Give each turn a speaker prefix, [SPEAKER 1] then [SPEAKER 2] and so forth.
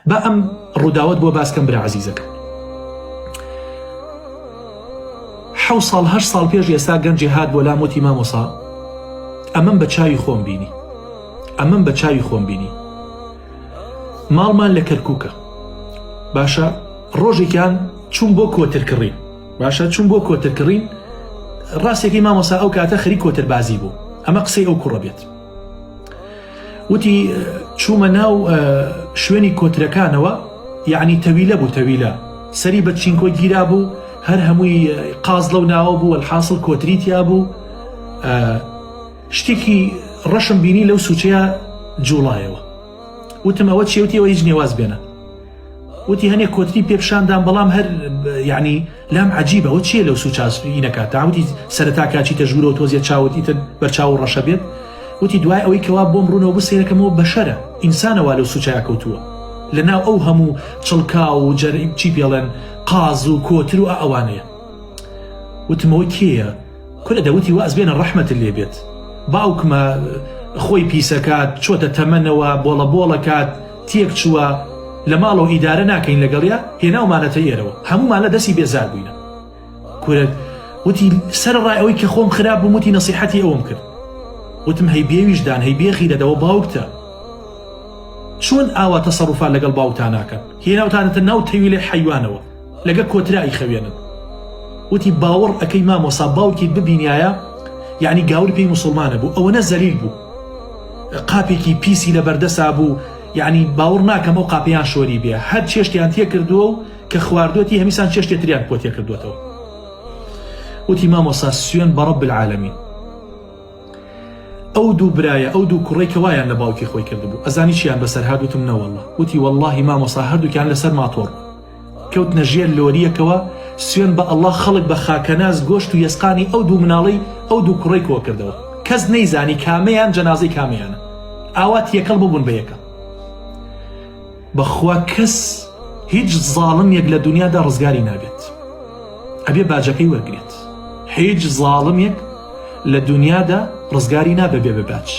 [SPEAKER 1] با ئەم ڕووداوت بۆ باسکەم برا عەزیزەکە. 7 ساڵ 8 ساڵ پێش ئێستا گەنجی هات بۆ لام وتی مامۆسا ئەمەم بە چاوی خۆم بینی، ئەمەم بە چاوی خۆم بینی. ماڵمان لە کەرکووکە، باشە ڕۆژێکیان چوون بۆ کۆترکڕین، باشە چوون بۆ کۆترکڕین. ڕاستێکی مامۆسا ئەو کاتە خەری کۆتربازی بوو، ئەمە قسەی ئەو کوڕە بێت. وتی چوومە ناو شوێنی کۆترەکانەوە، یعنی تەویلە بوو، تەویلە سەری بە چینکۆ گیرا بوو، هەر هەمووی قاز لەو ناوە بوو، الحاصل کۆتریتیا بوو. شتێکی ڕەشم بینی لەو سوچەیە جوڵایەوە. وتم ئەوە چی؟ وتی ئەوە هیچ نێواز بێنە. وتی هەنێک کۆتری پێپشاندان، بەڵام هەر یعنی لام عجیبە، ئەوە چیە لەو سوچینەکە؟ تاوتی سەرەتا کاچیتە ژوورەوە تۆزیە چاوت ئیتر بەرچاو ڕەشە بێت. وتی دوای ئەوەی کەوا بۆم ڕوونەوە بسێرەکەمەوە بەشەرە، ئینسانەوە لەو سوچەیە کەوتووە، لەناو ئەو هەموو چڵکا و چی پێڵێن قاز و کۆتر و ئەوانەیە. وتمەوە کێیە؟ کورە دەوتی واز بێنە ڕەحمەت لێ بێت، باوکمە خۆی پیسەکات، چۆتە تەمەنەوە، بۆڵە بۆڵەکات، تێک چووە لە ماڵەوە ئیدارە ناکەین لەگەڵیا، هێناومانەتە ئێرەوە، هەموومان لە دەستی بێزار بووینە. کورە وتی سەرڕای ئەوەی کە خۆم خراپ بووم، وتی نەسیحەتی ئەوم کرد. وتم هەی بێویژدان، هەی بێخیرەدەوە باوکتە، چۆن ئاوا تەسەڕوفات لەگەڵ باوکتان ناکەن؟ هێناوتانەتە ناو تەویلەی حەیوانەوە لەگە کۆترایی خەوێنن. وتی باوەڕ ئەەکەی مامۆسا باوکیت ببینایە، یعنی گاور پێی موسڵمانە بوو، ئەوە نەزەلیل بوو، قاپێکی پیسی لە بەردەسا بوو، یعنی باوەڕ ناکەم ئەو قاپیان شۆری بێ، هەر چێشتیان تێ کردووە و کە خواردوەتی هەمیسان چێشتێتریان بۆ تێ کردوێتەوە. وتی مامۆسا سوێن بە ڕەب العالەمین، ئەو دوو برایە، ئەو دوو کوڕەی کە وایان لە باوکی خۆی کردبوو، ئەزانی چیان بەسەر هات؟ وتم نەوەڵڵا. وتی وەڵڵاهی مامۆسا هەردووکیان لەسەر ماتۆڕ کەوتنە ژێر لۆریەکەوە، سوێن بە ئەڵڵا خەڵک بە خاکەناز گۆشت و یەسقانی ئەو دوو مناڵەی ئەو دوو کوڕەی کۆ کردەوە، کەس نەیزانی کامەیان جەنازەی کامەیانە، ئاوات یەکەڵ ببوون بە یەکە. بەخوا کەس هیچ زاڵمێک لە دنیادا ڕزگاری نابێت، ئەبێ باجەکەی وەرگێت. هیچ زاڵمێک لە دنیادا ڕزگاری نابێ بێ بە باج.